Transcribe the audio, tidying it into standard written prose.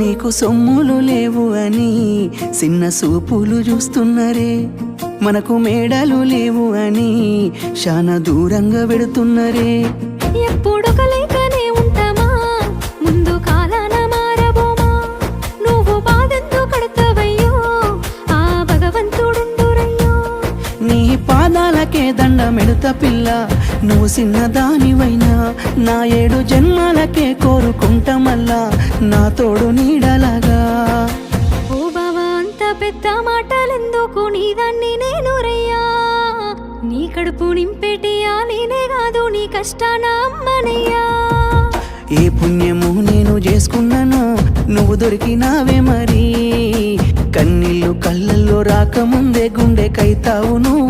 నీకు సొమ్ములు లేవు అని చిన్న సూపులు చూస్తున్నరే, మనకు మేడలు లేవు అని శానా దూరంగా పెడుతున్నరే. ఎప్పుడు కలేకనే ఉంటామా, ముందు కాలాన మారబోమా. నువ్వు బాధెందుకు కడతావయ్యో, ఆ భగవంతుడుండురయ్యో. నీ పాదాలకే దండమెడుత పిల్ల, నువ్వు చిన్నదానివైనా నా 7 జన్మాలకే కోరుకుంటా మల్లా నా తోడు నీడలాగా. ఓ బావా అంత పెద్ద మాటలెందుకు, నీదాన్ని నేను రయ్యా. నీ కడుపు నింపేటియా నేనే కాదు, నీ కష్టాన అమ్మనయ్యా. ఏ పుణ్యము నేను చేసుకున్నాను, నువ్వు దొరికినావే మరి. కన్నీళ్ళు కళ్ళల్లో రాకముందే గుండె కైతావు నువ్వు